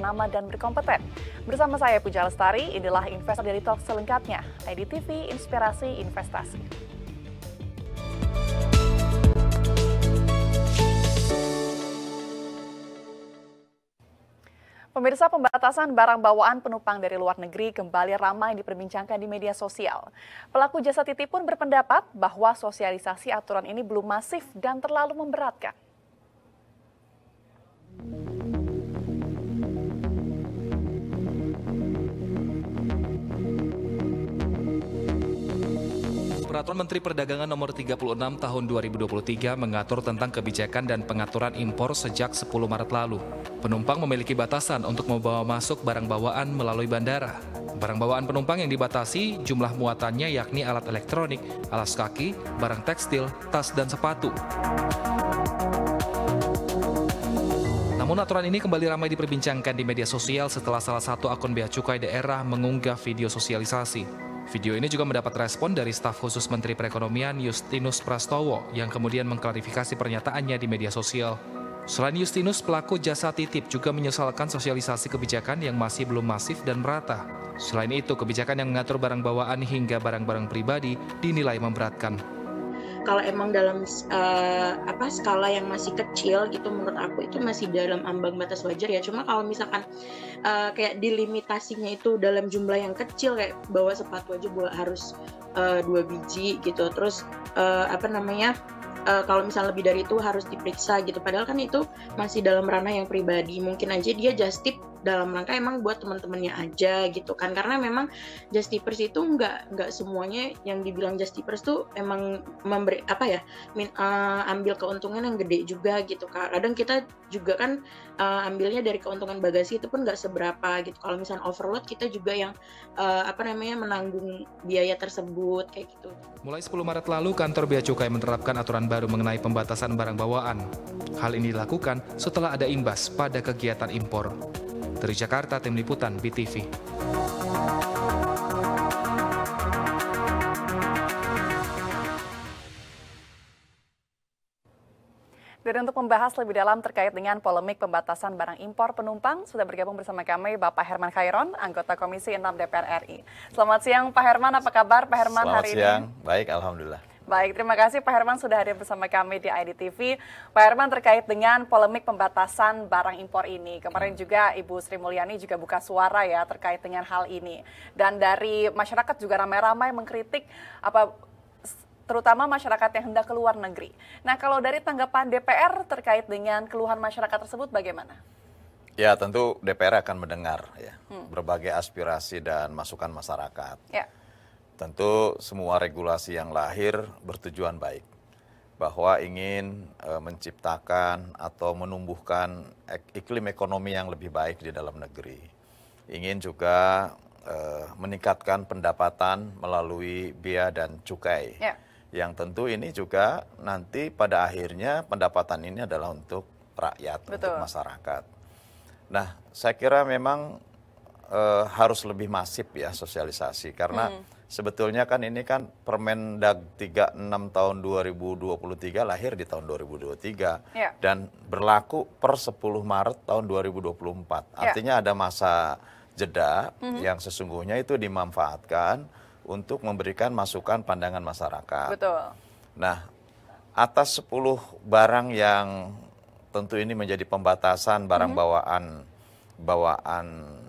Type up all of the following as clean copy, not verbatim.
ternama dan berkompeten. Bersama saya Puja Lestari, inilah Investor Daily Talk selengkapnya. IDTV, Inspirasi Investasi. Pemirsa, pembatasan barang bawaan penumpang dari luar negeri kembali ramai diperbincangkan di media sosial. Pelaku jasa titip pun berpendapat bahwa sosialisasi aturan ini belum masif dan terlalu memberatkan. Peraturan Menteri Perdagangan Nomor 36 Tahun 2023 mengatur tentang kebijakan dan pengaturan impor sejak 10 Maret lalu. Penumpang memiliki batasan untuk membawa masuk barang bawaan melalui bandara. Barang bawaan penumpang yang dibatasi jumlah muatannya yakni alat elektronik, alas kaki, barang tekstil, tas, dan sepatu. Namun aturan ini kembali ramai diperbincangkan di media sosial setelah salah satu akun Bea Cukai daerah mengunggah video sosialisasi. Video ini juga mendapat respon dari staf khusus Menteri Perekonomian Justinus Prastowo yang kemudian mengklarifikasi pernyataannya di media sosial. Selain Justinus, pelaku jasa titip juga menyesalkan sosialisasi kebijakan yang masih belum masif dan merata. Selain itu, kebijakan yang mengatur barang bawaan hingga barang-barang pribadi dinilai memberatkan. Kalau emang dalam skala yang masih kecil gitu, menurut aku itu masih dalam ambang batas wajar ya. Cuma kalau misalkan kayak dilimitasinya itu dalam jumlah yang kecil, kayak bawa sepatu aja harus 2 biji gitu. Terus kalau misalnya lebih dari itu harus diperiksa gitu. Padahal kan itu masih dalam ranah yang pribadi. Mungkin aja dia just tip dalam rangka emang buat teman-temannya aja gitu kan. Karena memang just tippers itu nggak semuanya yang dibilang just tippers tuh emang memberi ambil keuntungan yang gede juga gitu. Kadang kita juga kan ambilnya dari keuntungan bagasi itu pun nggak seberapa gitu. Kalau misalnya overload kita juga yang menanggung biaya tersebut kayak gitu. Mulai 10 Maret lalu, kantor Bea Cukai menerapkan aturan baru mengenai pembatasan barang bawaan. Hal ini dilakukan setelah ada imbas pada kegiatan impor. Dari Jakarta, Tim Liputan BTV. Dan untuk membahas lebih dalam terkait dengan polemik pembatasan barang impor penumpang, sudah bergabung bersama kami Bapak Herman Khairon, anggota Komisi 6 DPR RI. Selamat siang Pak Herman, apa kabar Pak Herman hari ini? Selamat siang, baik Alhamdulillah. Baik, terima kasih Pak Herman sudah hadir bersama kami di IDTV. Pak Herman, terkait dengan polemik pembatasan barang impor ini, kemarin juga Ibu Sri Mulyani juga buka suara ya terkait dengan hal ini. Dan dari masyarakat juga ramai-ramai mengkritik terutama masyarakat yang hendak keluar negeri. Nah, kalau dari tanggapan DPR terkait dengan keluhan masyarakat tersebut bagaimana? Ya, tentu DPR akan mendengar ya berbagai aspirasi dan masukan masyarakat. Ya. Tentu semua regulasi yang lahir bertujuan baik, bahwa ingin menciptakan atau menumbuhkan iklim ekonomi yang lebih baik di dalam negeri. Ingin juga meningkatkan pendapatan melalui bea dan cukai. Ya. Yang tentu ini juga nanti pada akhirnya pendapatan ini adalah untuk rakyat, untuk masyarakat. Nah, saya kira memang harus lebih masif ya sosialisasi, karena sebetulnya kan ini kan Permendag 36 tahun 2023 lahir di tahun 2023 dan berlaku per 10 Maret tahun 2024. Artinya ada masa jeda yang sesungguhnya itu dimanfaatkan untuk memberikan masukan pandangan masyarakat. Betul. Nah, atas 10 barang yang tentu ini menjadi pembatasan barang bawaan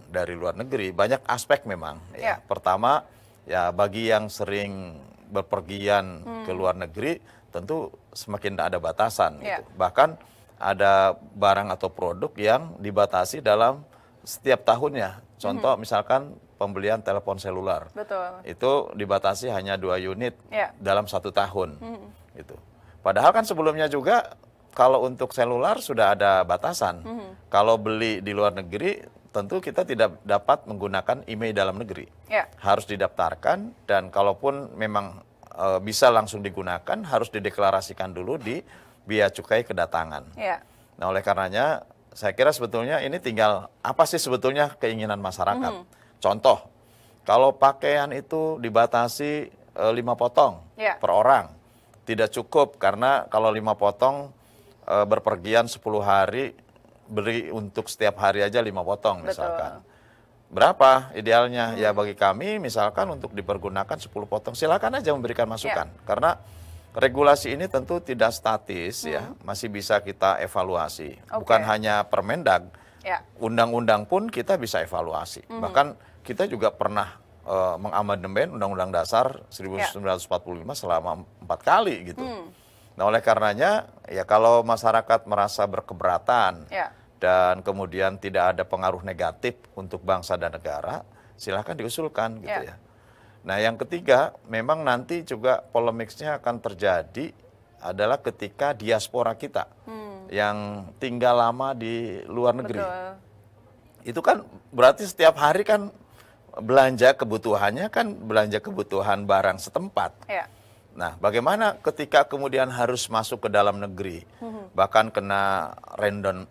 dari luar negeri, banyak aspek memang. Ya. Pertama, ya bagi yang sering berpergian ke luar negeri, tentu semakin ada batasan. Gitu. Bahkan ada barang atau produk yang dibatasi dalam setiap tahunnya. Contoh misalkan pembelian telepon seluler. Betul. Itu dibatasi hanya 2 unit dalam 1 tahun. Gitu. Padahal kan sebelumnya juga kalau untuk seluler sudah ada batasan. Kalau beli di luar negeri tentu kita tidak dapat menggunakan IMEI dalam negeri. Harus didaftarkan dan kalaupun memang bisa langsung digunakan harus dideklarasikan dulu di bea cukai kedatangan. Nah, oleh karenanya saya kira sebetulnya ini tinggal apa sih sebetulnya keinginan masyarakat. Contoh, kalau pakaian itu dibatasi 5 potong per orang, tidak cukup karena kalau 5 potong berpergian 10 hari beri untuk setiap hari aja 5 potong misalkan. Berapa idealnya? Ya bagi kami misalkan untuk dipergunakan 10 potong, silakan aja memberikan masukan. Karena regulasi ini tentu tidak statis ya, masih bisa kita evaluasi. Bukan hanya Permendag, undang-undang pun kita bisa evaluasi. Bahkan kita juga pernah mengamandemen Undang-Undang Dasar 1945 selama 4 kali gitu. Nah oleh karenanya ya kalau masyarakat merasa berkeberatan dan kemudian tidak ada pengaruh negatif untuk bangsa dan negara, silahkan diusulkan gitu ya. Nah yang ketiga, memang nanti juga polemiknya akan terjadi adalah ketika diaspora kita yang tinggal lama di luar negeri. Itu kan berarti setiap hari kan belanja kebutuhannya kan belanja kebutuhan barang setempat. Nah, bagaimana ketika kemudian harus masuk ke dalam negeri, bahkan kena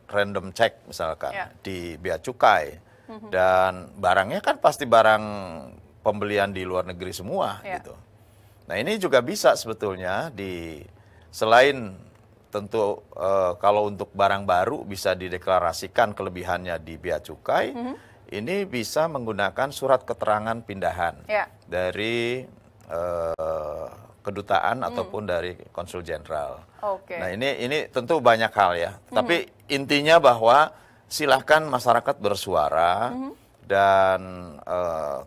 random check misalkan di bea cukai, dan barangnya kan pasti barang pembelian di luar negeri semua gitu. Nah, ini juga bisa sebetulnya selain tentu kalau untuk barang baru bisa dideklarasikan kelebihannya di bea cukai, ini bisa menggunakan surat keterangan pindahan dari kedutaan ataupun dari konsul jenderal. Nah ini tentu banyak hal ya. Tapi intinya bahwa silahkan masyarakat bersuara dan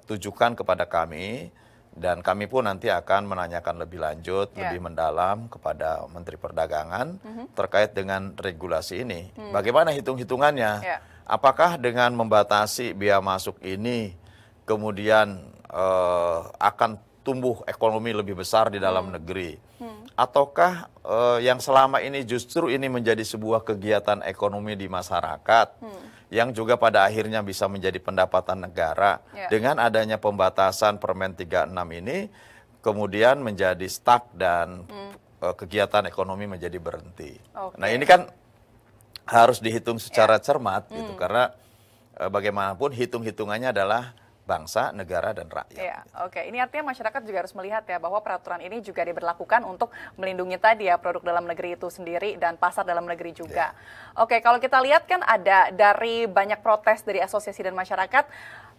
tujukan kepada kami, dan kami pun nanti akan menanyakan lebih lanjut, lebih mendalam kepada Menteri Perdagangan terkait dengan regulasi ini. Bagaimana hitung-hitungannya? Apakah dengan membatasi bea masuk ini kemudian akan tumbuh ekonomi lebih besar di dalam negeri, ataukah yang selama ini justru ini menjadi sebuah kegiatan ekonomi di masyarakat yang juga pada akhirnya bisa menjadi pendapatan negara dengan adanya pembatasan Permen 36 ini kemudian menjadi stuck dan kegiatan ekonomi menjadi berhenti. Nah ini kan harus dihitung secara cermat gitu, karena bagaimanapun hitung-hitungannya adalah bangsa, negara, dan rakyat. Ini artinya masyarakat juga harus melihat ya bahwa peraturan ini juga diberlakukan untuk melindungi tadi ya produk dalam negeri itu sendiri dan pasar dalam negeri juga. Kalau kita lihat kan ada dari banyak protes dari asosiasi dan masyarakat,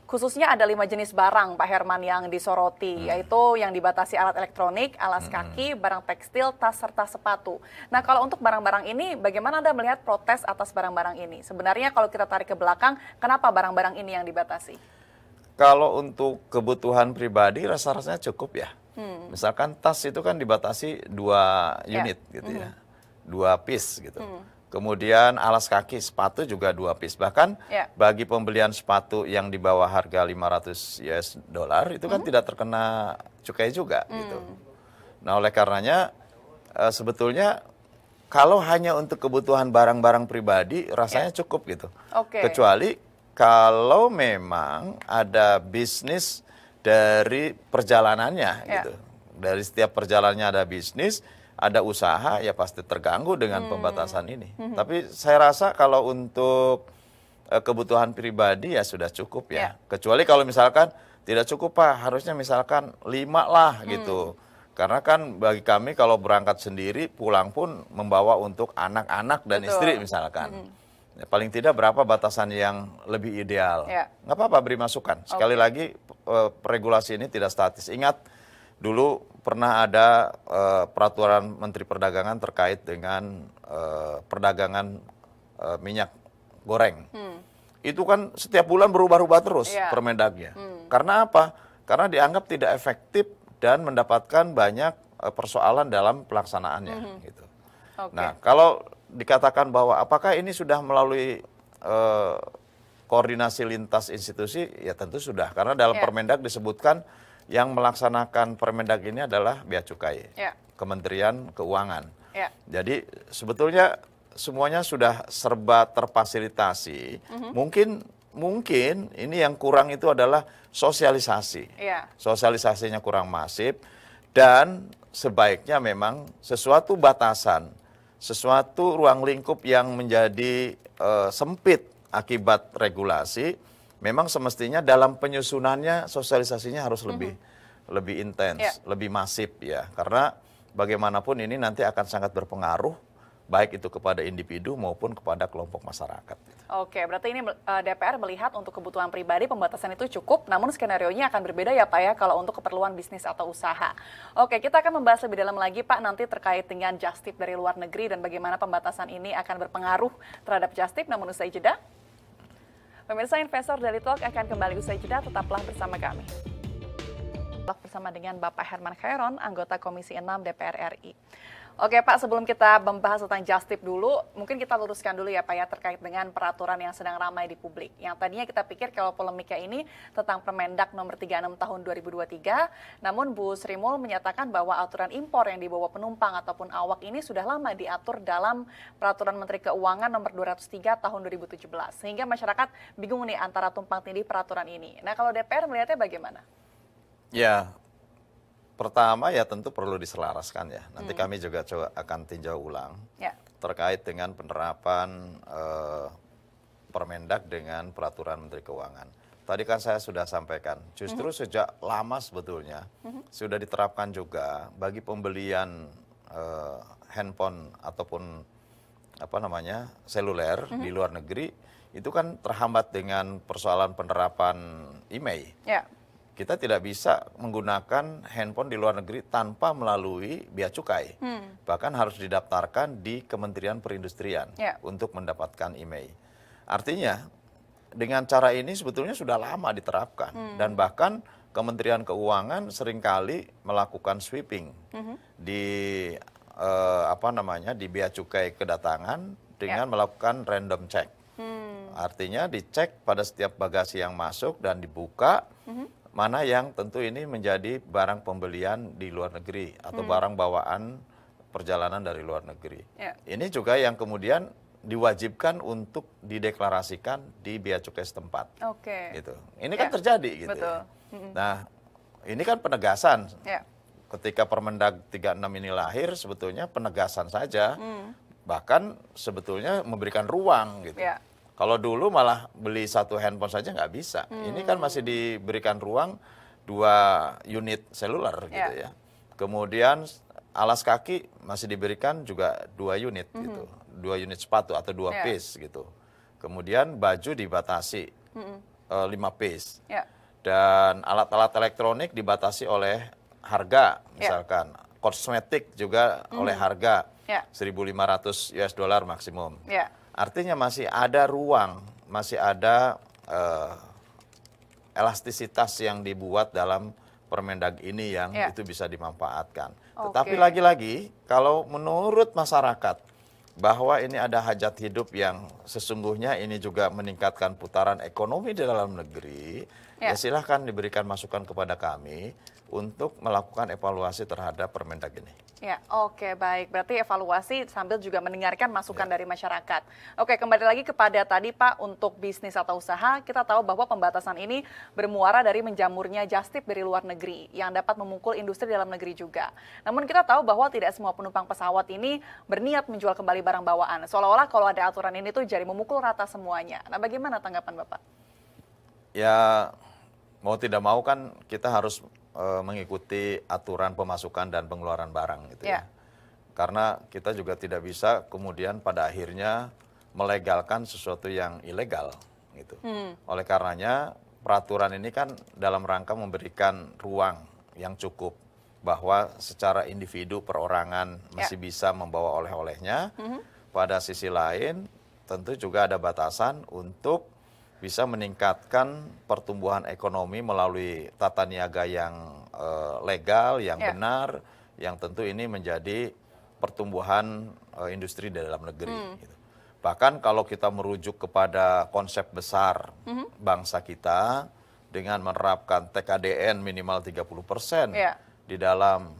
khususnya ada 5 jenis barang Pak Herman yang disoroti, yaitu yang dibatasi alat elektronik, alas kaki, barang tekstil, tas, serta sepatu. Nah kalau untuk barang-barang ini, bagaimana Anda melihat protes atas barang-barang ini? Sebenarnya kalau kita tarik ke belakang, kenapa barang-barang ini yang dibatasi? Kalau untuk kebutuhan pribadi rasa-rasanya cukup ya. Misalkan tas itu kan dibatasi 2 unit gitu ya. 2 piece gitu. Kemudian alas kaki, sepatu juga 2 piece. Bahkan bagi pembelian sepatu yang di bawah harga 500 US dollar itu kan tidak terkena cukai juga gitu. Nah oleh karenanya sebetulnya kalau hanya untuk kebutuhan barang-barang pribadi rasanya cukup gitu. Kecuali kalau memang ada bisnis dari perjalanannya gitu. Dari setiap perjalanannya ada bisnis, ada usaha, ya pasti terganggu dengan pembatasan ini. Tapi saya rasa kalau untuk kebutuhan pribadi ya sudah cukup ya. Kecuali kalau misalkan tidak cukup Pak, harusnya misalkan 5 lah gitu. Karena kan bagi kami kalau berangkat sendiri, pulang pun membawa untuk anak-anak dan istri misalkan. Ya, paling tidak berapa batasan yang lebih ideal. Nggak apa-apa beri masukan. Sekali lagi regulasi ini tidak statis. Ingat dulu pernah ada peraturan Menteri Perdagangan terkait dengan perdagangan minyak goreng. Itu kan setiap bulan berubah-ubah terus Permendagnya. Karena apa? Karena dianggap tidak efektif dan mendapatkan banyak persoalan dalam pelaksanaannya. Gitu. Nah kalau dikatakan bahwa apakah ini sudah melalui koordinasi lintas institusi, ya tentu sudah. Karena dalam Permendag disebutkan yang melaksanakan Permendag ini adalah Bea Cukai, Kementerian Keuangan. Jadi sebetulnya semuanya sudah serba terfasilitasi. Mungkin ini yang kurang itu adalah sosialisasi. Sosialisasinya kurang masif dan sebaiknya memang sesuatu batasan, sesuatu ruang lingkup yang menjadi sempit akibat regulasi, memang semestinya dalam penyusunannya sosialisasinya harus lebih intens, lebih masif ya. Karena bagaimanapun ini nanti akan sangat berpengaruh baik itu kepada individu maupun kepada kelompok masyarakat. Oke, berarti ini DPR melihat untuk kebutuhan pribadi pembatasan itu cukup, namun skenario-nya akan berbeda ya Pak ya kalau untuk keperluan bisnis atau usaha. Oke, kita akan membahas lebih dalam lagi Pak nanti terkait dengan just tip dari luar negeri dan bagaimana pembatasan ini akan berpengaruh terhadap just tip, namun usai jeda. Pemirsa Investor Daily Talk akan kembali usai jeda, tetaplah bersama kami. Bersama dengan Bapak Herman Khairon, anggota Komisi 6 DPR RI. Oke Pak, sebelum kita membahas tentang just tip dulu, mungkin kita luruskan dulu ya Pak ya terkait dengan peraturan yang sedang ramai di publik. Yang tadinya kita pikir kalau polemiknya ini tentang Permendak nomor 36 tahun 2023, namun Bu Sri Mulyani menyatakan bahwa aturan impor yang dibawa penumpang ataupun awak ini sudah lama diatur dalam Peraturan Menteri Keuangan nomor 203 tahun 2017. Sehingga masyarakat bingung nih antara tumpang tindih peraturan ini. Nah kalau DPR melihatnya bagaimana? Ya, pertama ya tentu perlu diselaraskan ya. Nanti kami juga coba akan tinjau ulang terkait dengan penerapan Permendak dengan Peraturan Menteri Keuangan. Tadi kan saya sudah sampaikan, justru sejak lama sebetulnya sudah diterapkan juga bagi pembelian handphone ataupun seluler di luar negeri itu kan terhambat dengan persoalan penerapan IMEI. Kita tidak bisa menggunakan handphone di luar negeri tanpa melalui bea cukai. Bahkan harus didaftarkan di Kementerian Perindustrian untuk mendapatkan IMEI. Artinya, dengan cara ini sebetulnya sudah lama diterapkan. Dan bahkan Kementerian Keuangan seringkali melakukan sweeping di di bea cukai kedatangan dengan melakukan random check. Artinya dicek pada setiap bagasi yang masuk dan dibuka, mana yang tentu ini menjadi barang pembelian di luar negeri atau barang bawaan perjalanan dari luar negeri. Ini juga yang kemudian diwajibkan untuk dideklarasikan di bea cukai setempat. Gitu. Ini kan terjadi gitu. Ya. Nah, ini kan penegasan. Ketika Permendag 36 ini lahir sebetulnya penegasan saja. Bahkan sebetulnya memberikan ruang gitu. Kalau dulu malah beli satu handphone saja nggak bisa. Ini kan masih diberikan ruang 2 unit seluler gitu ya. Kemudian alas kaki masih diberikan juga 2 unit gitu. 2 unit sepatu atau 2 piece gitu. Kemudian baju dibatasi 5 piece. Dan alat-alat elektronik dibatasi oleh harga misalkan. Kosmetik juga oleh harga 1.500 US dollar maksimum. Artinya masih ada ruang, masih ada elastisitas yang dibuat dalam Permendag ini yang itu bisa dimanfaatkan. Tetapi lagi-lagi, kalau menurut masyarakat bahwa ini ada hajat hidup yang sesungguhnya ini juga meningkatkan putaran ekonomi di dalam negeri, ya silahkan diberikan masukan kepada kami untuk melakukan evaluasi terhadap Permendag ini. Ya, oke, baik. Berarti evaluasi sambil juga mendengarkan masukan dari masyarakat. Oke, kembali lagi kepada tadi Pak, untuk bisnis atau usaha, kita tahu bahwa pembatasan ini bermuara dari menjamurnya just tip dari luar negeri yang dapat memukul industri dalam negeri juga. Namun kita tahu bahwa tidak semua penumpang pesawat ini berniat menjual kembali barang bawaan. Seolah-olah kalau ada aturan ini tuh jadi memukul rata semuanya. Nah, bagaimana tanggapan Bapak? Ya, mau tidak mau kan kita harus mengikuti aturan pemasukan dan pengeluaran barang gitu ya. Karena kita juga tidak bisa kemudian pada akhirnya melegalkan sesuatu yang ilegal gitu. Oleh karenanya peraturan ini kan dalam rangka memberikan ruang yang cukup bahwa secara individu perorangan masih bisa membawa oleh-olehnya. Pada sisi lain tentu juga ada batasan untuk bisa meningkatkan pertumbuhan ekonomi melalui tata niaga yang legal, yang benar, yang tentu ini menjadi pertumbuhan industri di dalam negeri. Gitu. Bahkan kalau kita merujuk kepada konsep besar bangsa kita dengan menerapkan TKDN minimal 30% di dalam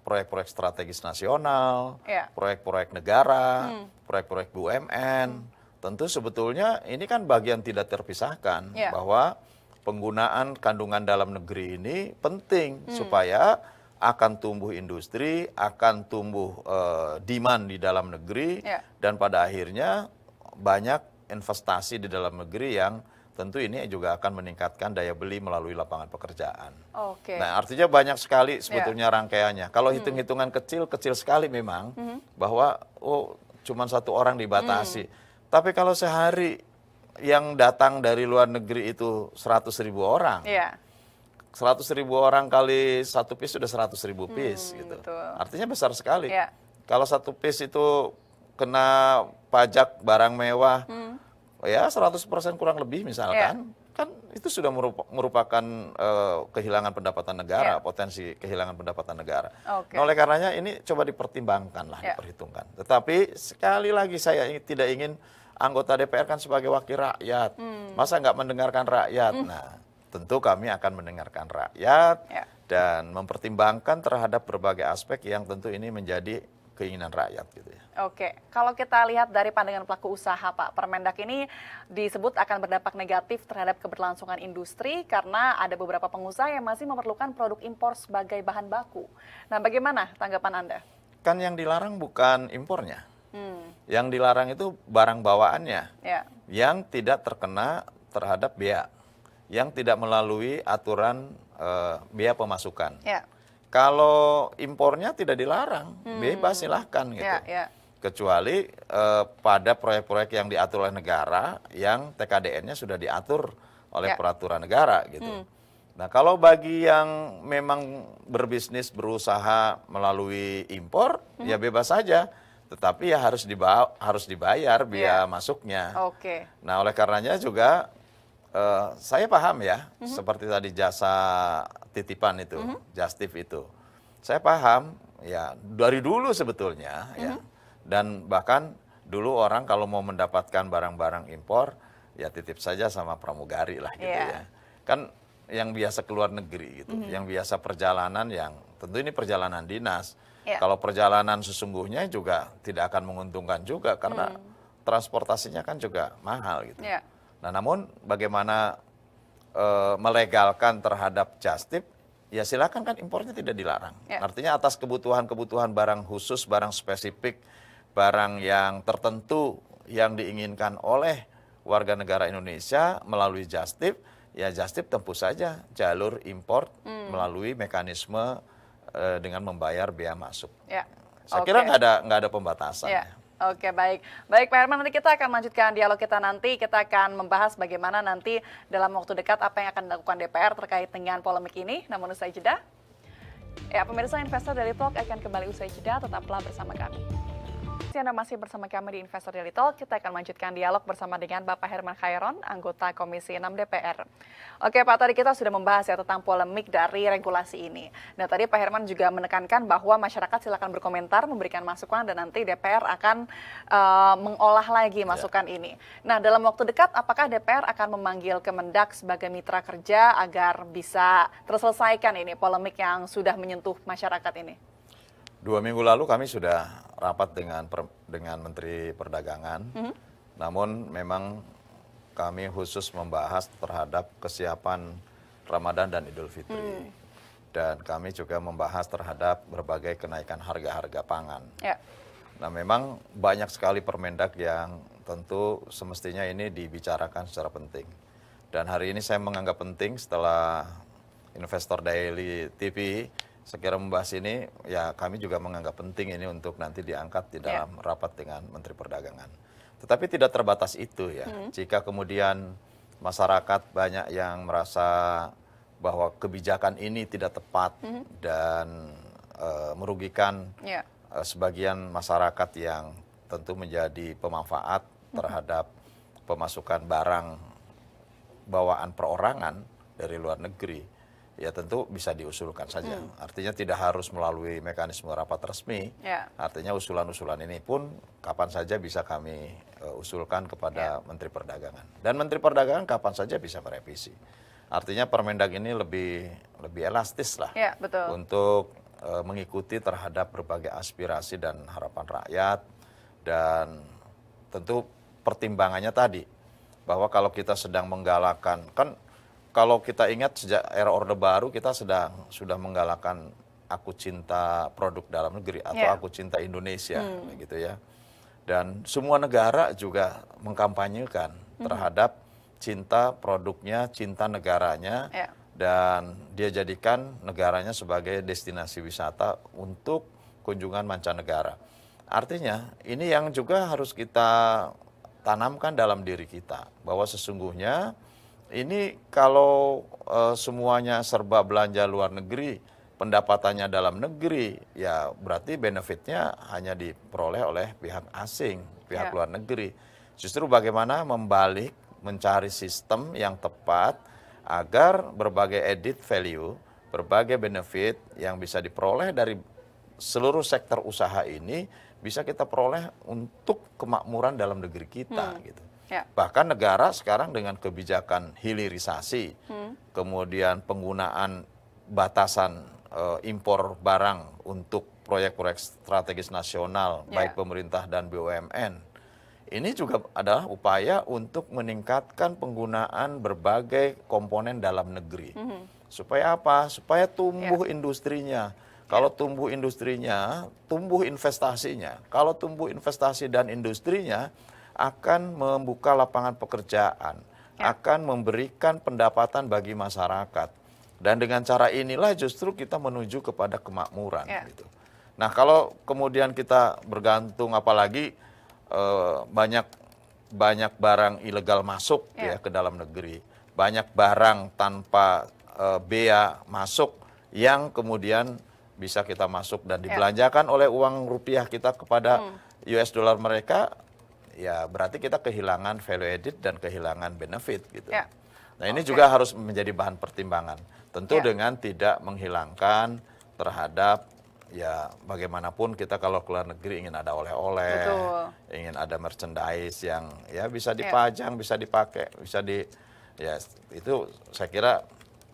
proyek-proyek strategis nasional, proyek-proyek negara, proyek-proyek BUMN, tentu sebetulnya ini kan bagian tidak terpisahkan bahwa penggunaan kandungan dalam negeri ini penting supaya akan tumbuh industri, akan tumbuh demand di dalam negeri, dan pada akhirnya banyak investasi di dalam negeri yang tentu ini juga akan meningkatkan daya beli melalui lapangan pekerjaan. Oke. Nah, artinya banyak sekali sebetulnya rangkaiannya. Kalau hitung-hitungan kecil sekali memang, bahwa cuma satu orang dibatasi. Tapi kalau sehari yang datang dari luar negeri itu 100.000 orang, 100.000 orang kali satu piece sudah 100.000 piece gitu. Betul. Artinya besar sekali. Kalau satu piece itu kena pajak barang mewah, ya 100% kurang lebih misalkan, kan itu sudah merupakan kehilangan pendapatan negara, potensi kehilangan pendapatan negara. Nah, oleh karenanya ini coba dipertimbangkan lah, diperhitungkan. Tetapi sekali lagi saya tidak ingin anggota DPR kan sebagai wakil rakyat, masa nggak mendengarkan rakyat? Nah, tentu kami akan mendengarkan rakyat dan mempertimbangkan terhadap berbagai aspek yang tentu ini menjadi keinginan rakyat gitu ya. Oke, kalau kita lihat dari pandangan pelaku usaha Pak, Permendak ini disebut akan berdampak negatif terhadap keberlangsungan industri karena ada beberapa pengusaha yang masih memerlukan produk impor sebagai bahan baku. Nah, bagaimana tanggapan Anda? Kan yang dilarang bukan impornya. Yang dilarang itu barang bawaannya yang tidak terkena terhadap bea, yang tidak melalui aturan bea pemasukan. Kalau impornya tidak dilarang, bebas silahkan gitu. Kecuali pada proyek-proyek yang diatur oleh negara, yang TKDN-nya sudah diatur oleh peraturan negara gitu. Nah, kalau bagi yang memang berbisnis, berusaha melalui impor, ya bebas saja. Tetapi ya harus dibayar biaya masuknya. Nah, oleh karenanya juga saya paham ya, seperti tadi jasa titipan itu, Justip itu. Saya paham ya dari dulu sebetulnya ya. Dan bahkan dulu orang kalau mau mendapatkan barang-barang impor ya titip saja sama pramugari lah gitu ya. Kan yang biasa keluar negeri gitu, yang biasa perjalanan yang tentu ini perjalanan dinas. Kalau perjalanan sesungguhnya juga tidak akan menguntungkan juga karena transportasinya kan juga mahal gitu. Nah, namun bagaimana melegalkan terhadap Justip, ya silakan kan impornya tidak dilarang. Artinya atas kebutuhan-kebutuhan barang khusus, barang spesifik, barang yang tertentu yang diinginkan oleh warga negara Indonesia melalui Justip, ya Justip tempuh saja jalur impor melalui mekanisme dengan membayar bea masuk. Saya kira nggak ada pembatasan. Oke, baik. Baik, Pak Herman, nanti kita akan lanjutkan dialog kita nanti. Kita akan membahas bagaimana nanti dalam waktu dekat apa yang akan dilakukan DPR terkait dengan polemik ini. Namun usai jeda, ya pemirsa Investor Daily Talk akan kembali usai jeda. Tetaplah bersama kami. Anda masih bersama kami di Investor Daily Talk. Kita akan lanjutkan dialog bersama dengan Bapak Herman Khairon, anggota Komisi 6 DPR. Oke Pak, tadi kita sudah membahas ya tentang polemik dari regulasi ini. Nah tadi Pak Herman juga menekankan bahwa masyarakat silakan berkomentar, memberikan masukan, dan nanti DPR akan mengolah lagi masukan ini. Nah dalam waktu dekat, apakah DPR akan memanggil Kemendak sebagai mitra kerja agar bisa terselesaikan ini polemik yang sudah menyentuh masyarakat ini? 2 minggu lalu kami sudah rapat dengan Menteri Perdagangan, namun memang kami khusus membahas terhadap kesiapan Ramadan dan Idul Fitri. Dan kami juga membahas terhadap berbagai kenaikan harga-harga pangan. Nah memang banyak sekali Permendak yang tentu semestinya ini dibicarakan secara penting. Dan hari ini saya menganggap penting setelah Investor Daily TV, saya kira membahas ini, ya kami juga menganggap penting ini untuk nanti diangkat di dalam rapat dengan Menteri Perdagangan. Tetapi tidak terbatas itu ya. Jika kemudian masyarakat banyak yang merasa bahwa kebijakan ini tidak tepat dan merugikan sebagian masyarakat yang tentu menjadi pemanfaat terhadap pemasukan barang bawaan perorangan dari luar negeri, ya tentu bisa diusulkan saja. Artinya tidak harus melalui mekanisme rapat resmi. Artinya usulan-usulan ini pun kapan saja bisa kami usulkan kepada Menteri Perdagangan. Dan Menteri Perdagangan kapan saja bisa merevisi. Artinya Permendak ini lebih elastis lah untuk mengikuti terhadap berbagai aspirasi dan harapan rakyat. Dan tentu pertimbangannya tadi, bahwa kalau kita sedang menggalakkan, kan kalau kita ingat sejak era Orde Baru kita sudah menggalakkan aku cinta produk dalam negeri atau aku cinta Indonesia gitu ya. Dan semua negara juga mengkampanyekan terhadap cinta produknya, cinta negaranya, dan dia jadikan negaranya sebagai destinasi wisata untuk kunjungan mancanegara. Artinya ini yang juga harus kita tanamkan dalam diri kita, bahwa sesungguhnya ini kalau semuanya serba belanja luar negeri, pendapatannya dalam negeri, ya berarti benefitnya hanya diperoleh oleh pihak asing, pihak luar negeri. Justru bagaimana membalik, mencari sistem yang tepat agar berbagai added value, berbagai benefit yang bisa diperoleh dari seluruh sektor usaha ini bisa kita peroleh untuk kemakmuran dalam negeri kita gitu. Bahkan negara sekarang dengan kebijakan hilirisasi, kemudian penggunaan batasan impor barang untuk proyek-proyek strategis nasional, baik pemerintah dan BUMN. Ini juga adalah upaya untuk meningkatkan penggunaan berbagai komponen dalam negeri. Supaya apa? Supaya tumbuh industrinya. Kalau tumbuh industrinya, tumbuh investasinya. Kalau tumbuh investasi dan industrinya, akan membuka lapangan pekerjaan, akan memberikan pendapatan bagi masyarakat. Dan dengan cara inilah justru kita menuju kepada kemakmuran. Gitu. Nah kalau kemudian kita bergantung, apalagi banyak barang ilegal masuk ke dalam negeri, banyak barang tanpa bea masuk yang kemudian bisa kita masuk dan dibelanjakan oleh uang rupiah kita kepada US dollar mereka, ya berarti kita kehilangan value added dan kehilangan benefit gitu. Nah ini juga harus menjadi bahan pertimbangan. Tentu dengan tidak menghilangkan terhadap, ya bagaimanapun kita kalau ke luar negeri ingin ada oleh-oleh, ingin ada merchandise yang ya bisa dipajang, bisa dipakai, bisa ya itu saya kira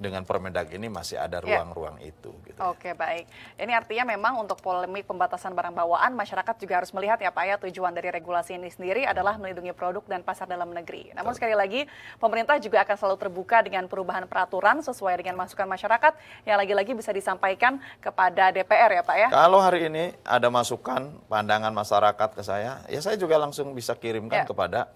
dengan Permendag ini masih ada ruang-ruang itu. Gitu. Oke, baik. Ini artinya memang untuk polemik pembatasan barang bawaan, masyarakat juga harus melihat ya Pak ya, tujuan dari regulasi ini sendiri adalah melindungi produk dan pasar dalam negeri. Namun sekali lagi, pemerintah juga akan selalu terbuka dengan perubahan peraturan sesuai dengan masukan masyarakat yang lagi-lagi bisa disampaikan kepada DPR ya Pak ya. Kalau hari ini ada masukan, pandangan masyarakat ke saya, ya saya juga langsung bisa kirimkan kepada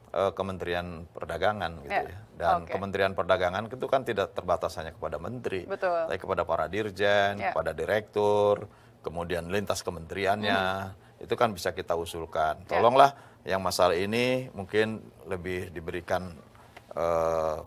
Kementerian Perdagangan gitu ya. Dan Kementerian Perdagangan itu kan tidak terbatas hanya kepada menteri, tapi kepada para dirjen, kepada direktur, kemudian lintas kementeriannya, itu kan bisa kita usulkan. Tolonglah yang masalah ini mungkin lebih diberikan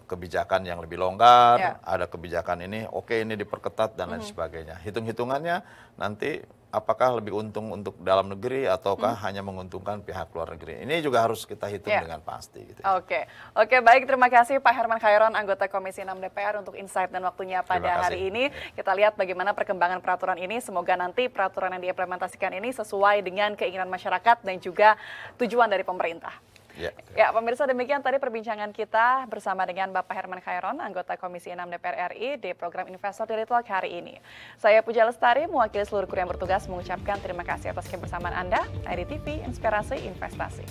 kebijakan yang lebih longgar, ada kebijakan ini, ini diperketat dan lain sebagainya. Hitung-hitungannya nanti apakah lebih untung untuk dalam negeri ataukah hanya menguntungkan pihak luar negeri. Ini juga harus kita hitung dengan pasti. Gitu. Oke, baik, terima kasih Pak Herman Khairon, anggota Komisi 6 DPR untuk insight dan waktunya pada hari ini. Kita lihat bagaimana perkembangan peraturan ini. Semoga nanti peraturan yang diimplementasikan ini sesuai dengan keinginan masyarakat dan juga tujuan dari pemerintah. Ya, pemirsa, demikian tadi perbincangan kita bersama dengan Bapak Herman Khairon, anggota Komisi 6 DPR RI di program Investor Daily Talk hari ini. Saya Puja Lestari, mewakili seluruh kru yang bertugas mengucapkan terima kasih atas kebersamaan Anda. IDTV, Inspirasi Investasi.